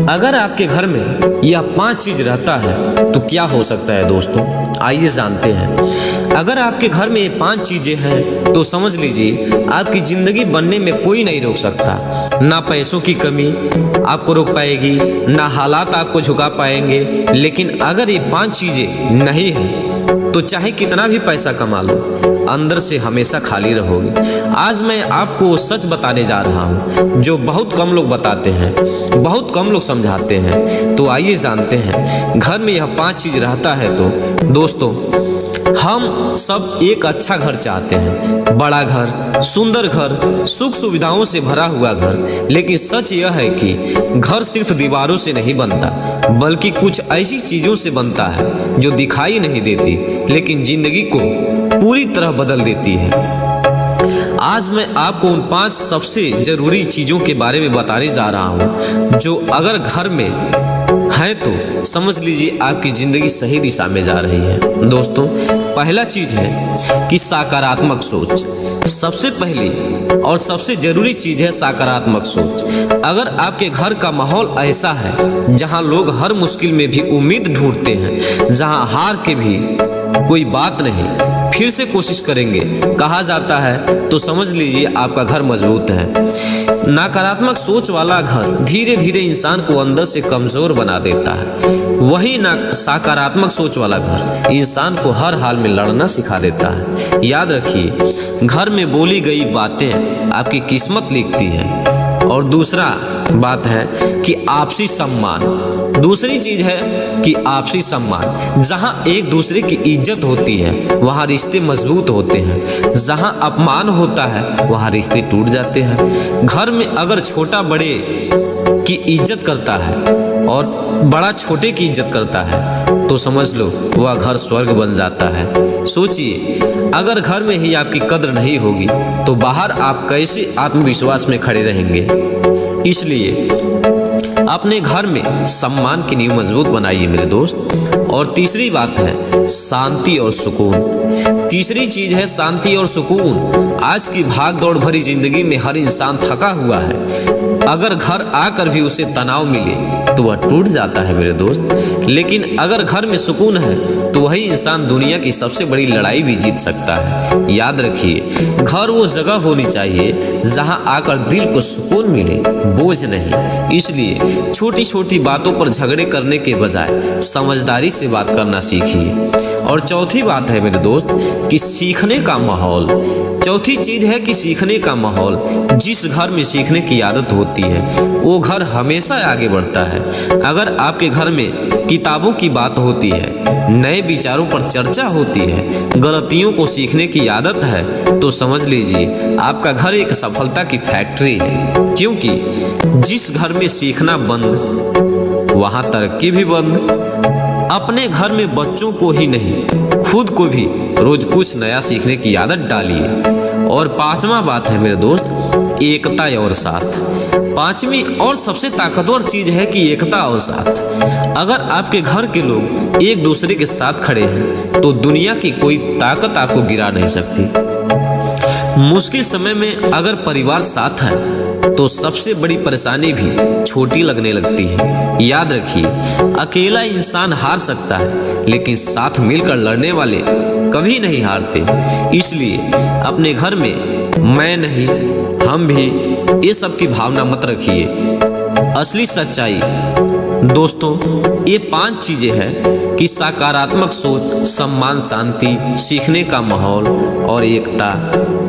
अगर आपके घर में यह 5 चीज रहता है तो क्या हो सकता है दोस्तों, आइए जानते हैं। अगर आपके घर में ये 5 चीजें हैं तो समझ लीजिए आपकी जिंदगी बनने में कोई नहीं रोक सकता। ना पैसों की कमी आपको रोक पाएगी, ना हालात आपको झुका पाएंगे। लेकिन अगर ये 5 चीजें नहीं हैं तो चाहे कितना भी पैसा कमा लो, अंदर से हमेशा खाली रहोगे। आज मैं आपको वो सच बताने जा रहा हूँ जो बहुत कम लोग बताते हैं, बहुत कम लोग समझाते हैं। तो आइए जानते हैं। घर में यह 5 चीज रहता है तो दोस्तों, हम सब एक अच्छा घर चाहते हैं, बड़ा घर, सुंदर घर, सुख सुविधाओं से भरा हुआ घर। लेकिन सच यह है कि घर सिर्फ दीवारों से नहीं बनता, बल्कि कुछ ऐसी चीजों से बनता है जो दिखाई नहीं देती लेकिन जिंदगी को पूरी तरह बदल देती है। आज मैं आपको उन 5 सबसे जरूरी चीजों के बारे में बताने जा रहा हूं जो अगर घर में है तो समझ लीजिए आपकी जिंदगी सही दिशा में जा रही है। दोस्तों, पहला चीज है कि सकारात्मक सोच। सबसे पहली और सबसे जरूरी चीज है सकारात्मक सोच। अगर आपके घर का माहौल ऐसा है जहां लोग हर मुश्किल में भी उम्मीद ढूंढते हैं, जहां हार के भी कोई बात नहीं, फिर से कोशिश करेंगे कहा जाता है, तो समझ लीजिए आपका घर मजबूत है। नकारात्मक सोच वाला घर धीरे धीरे इंसान को अंदर से कमजोर बना देता है। वही सकारात्मक सोच वाला घर इंसान को हर हाल में लड़ना सिखा देता है। याद रखिए, घर में बोली गई बातें आपकी किस्मत लिखती है। और दूसरा बात है कि आपसी सम्मान। दूसरी चीज है कि आपसी सम्मान। जहां एक दूसरे की इज्जत होती है वहां रिश्ते मजबूत होते हैं, जहां अपमान होता है वहां रिश्ते टूट जाते हैं। घर में अगर छोटा बड़े की इज्जत करता है और बड़ा छोटे की इज्जत करता है तो समझ लो वह घर स्वर्ग बन जाता है। सोचिए, अगर घर में ही आपकी कद्र नहीं होगी तो बाहर आप कैसे आत्मविश्वास में खड़े रहेंगे। इसलिए अपने घर में सम्मान की नींव मजबूत बनाइए मेरे दोस्त। और तीसरी बात है शांति और सुकून। तीसरी चीज है शांति और सुकून। आज की भाग दौड़ भरी जिंदगी में हर इंसान थका हुआ है। अगर घर आकर भी उसे तनाव मिले तो वह टूट जाता है मेरे दोस्त। लेकिन अगर घर में सुकून है तो वही इंसान दुनिया की सबसे बड़ी लड़ाई भी जीत सकता है। याद रखिए, घर वो जगह होनी चाहिए जहां आकर दिल को सुकून मिले, बोझ नहीं। इसलिए छोटी छोटी बातों पर झगड़े करने के बजाय समझदारी से बात करना सीखिए। और चौथी बात है मेरे दोस्त कि सीखने का माहौल। चौथी चीज है कि सीखने का माहौल। जिस घर में सीखने की आदत होती है वो घर हमेशा आगे बढ़ता है। अगर आपके घर में किताबों की बात होती है, नए विचारों पर चर्चा होती है, गलतियों को सीखने की आदत है, तो समझ लीजिए आपका घर एक सफलता की फैक्ट्री है। क्योंकि जिस घर में सीखना बंद वहां तरक्की भी बंद। अपने घर में बच्चों को ही नहीं, खुद को भी रोज कुछ नया सीखने की आदत डालिए। और 5वां बात है मेरे दोस्त, एकता और साथ। 5वीं और सबसे ताकतवर चीज है कि एकता और साथ। अगर आपके घर के लोग एक दूसरे के साथ खड़े हैं तो दुनिया की कोई ताकत आपको गिरा नहीं सकती। मुश्किल समय में अगर परिवार साथ है तो सबसे बड़ी परेशानी भी छोटी लगने लगती है। याद रखिए, अकेला इंसान हार सकता है लेकिन साथ मिलकर लड़ने वाले कभी नहीं हारते। इसलिए अपने घर में मैं नहीं हम भी ये सब की भावना मत रखिए। असली सच्चाई दोस्तों ये 5 चीजें हैं कि सकारात्मक सोच, सम्मान, शांति, सीखने का माहौल और एकता।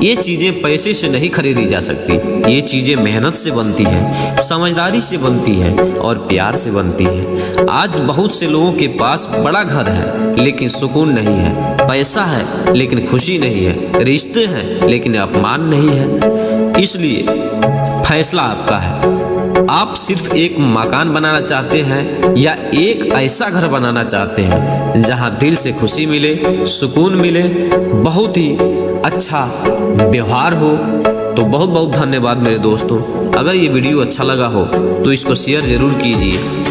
ये चीजें पैसे से नहीं खरीदी जा सकती। ये चीजें मेहनत से बनती है, समझदारी से बनती है और प्यार से बनती है। आज बहुत से लोगों के पास बड़ा घर है लेकिन सुकून नहीं है, पैसा है लेकिन खुशी नहीं है, रिश्ते हैं लेकिन अपमान नहीं है। इसलिए फैसला आपका है। आप सिर्फ एक मकान बनाना चाहते हैं या एक ऐसा घर बनाना चाहते हैं जहां दिल से खुशी मिले, सुकून मिले, बहुत ही अच्छा व्यवहार हो। तो बहुत बहुत धन्यवाद मेरे दोस्तों। अगर ये वीडियो अच्छा लगा हो तो इसको शेयर जरूर कीजिए।